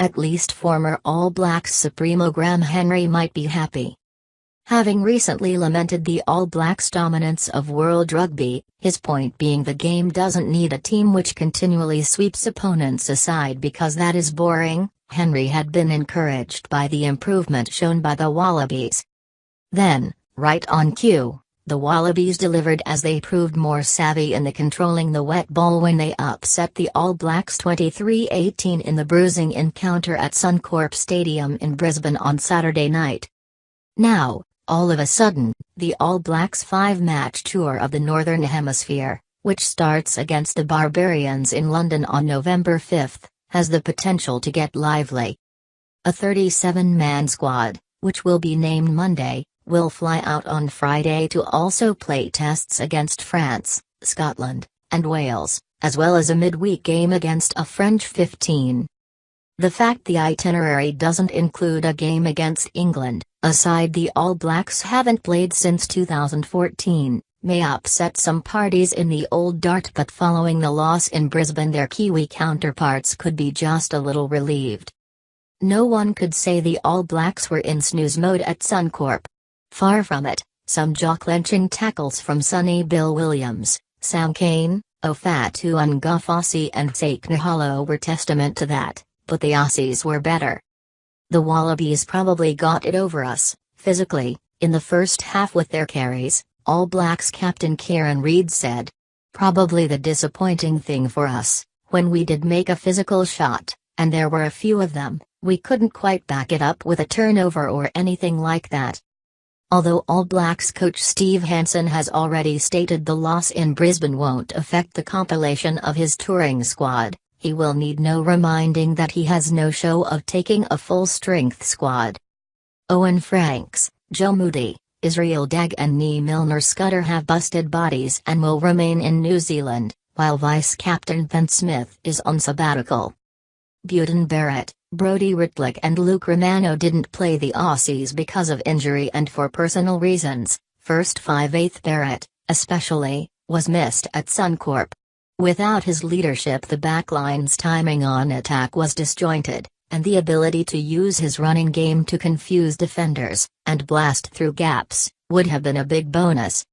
At least former All Blacks supremo Graham Henry might be happy. Having recently lamented the All Blacks' dominance of World Rugby, his point being the game doesn't need a team which continually sweeps opponents aside because that is boring, Henry had been encouraged by the improvement shown by the Wallabies. Then, right on cue, the Wallabies delivered as they proved more savvy in the controlling the wet ball when they upset the All Blacks 23-18 in the bruising encounter at Suncorp Stadium in Brisbane on Saturday night. Now, all of a sudden, the All Blacks' 5-match tour of the Northern Hemisphere, which starts against the Barbarians in London on November 5, has the potential to get lively. A 37-man squad, which will be named Monday, will fly out on Friday to also play tests against France, Scotland, and Wales, as well as a midweek game against a French 15. The fact the itinerary doesn't include a game against England, aside the All Blacks haven't played since 2014, may upset some parties in the old dart, but following the loss in Brisbane their Kiwi counterparts could be just a little relieved. No one could say the All Blacks were in snooze mode at Suncorp. Far from it, some jaw-clenching tackles from Sonny Bill Williams, Sam Cane, Ofatu Ngafasi and Sake Nahalo were testament to that, but the Aussies were better. The Wallabies probably got it over us, physically, in the first half with their carries, All Blacks captain Kieran Reid said. Probably the disappointing thing for us, when we did make a physical shot, and there were a few of them, we couldn't quite back it up with a turnover or anything like that. Although All Blacks coach Steve Hansen has already stated the loss in Brisbane won't affect the compilation of his touring squad, he will need no reminding that he has no show of taking a full-strength squad. Owen Franks, Joe Moody, Israel Dagg and Nee Milner-Skudder have busted bodies and will remain in New Zealand, while vice-captain Ben Smith is on sabbatical. Beauden Barrett, Brodie Ritlick and Luke Romano didn't play the Aussies because of injury and for personal reasons. First 5/8 Barrett, especially, was missed at Suncorp. Without his leadership the backline's timing on attack was disjointed, and the ability to use his running game to confuse defenders, and blast through gaps, would have been a big bonus.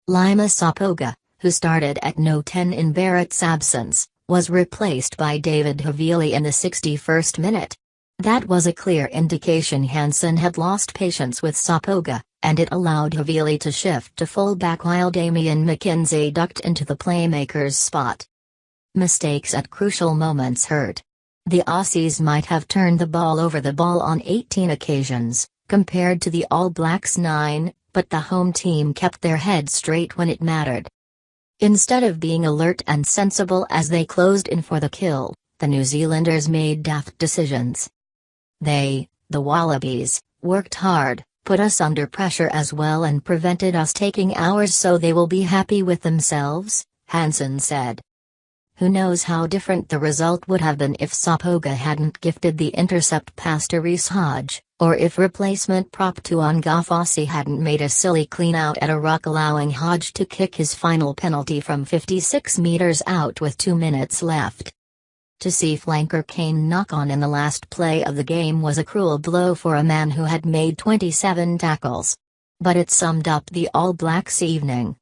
Lima Sapoga, who started at no 10 in Barrett's absence, was replaced by David Havili in the 61st minute. That was a clear indication Hansen had lost patience with Sapoga, and it allowed Havili to shift to fullback while Damian McKenzie ducked into the playmaker's spot. Mistakes at crucial moments hurt. The Aussies might have turned the ball over on 18 occasions, compared to the All Blacks' 9, but the home team kept their head straight when it mattered. Instead of being alert and sensible as they closed in for the kill, the New Zealanders made daft decisions. They, the Wallabies, worked hard, put us under pressure as well and prevented us taking ours, so they will be happy with themselves, Hansen said. Who knows how different the result would have been if Sapoga hadn't gifted the intercept pass to Reece Hodge, or if replacement prop Tuangafasi hadn't made a silly clean-out at a ruck allowing Hodge to kick his final penalty from 56 meters out with 2 minutes left. To see flanker Kane knock on in the last play of the game was a cruel blow for a man who had made 27 tackles. But it summed up the All Blacks' evening.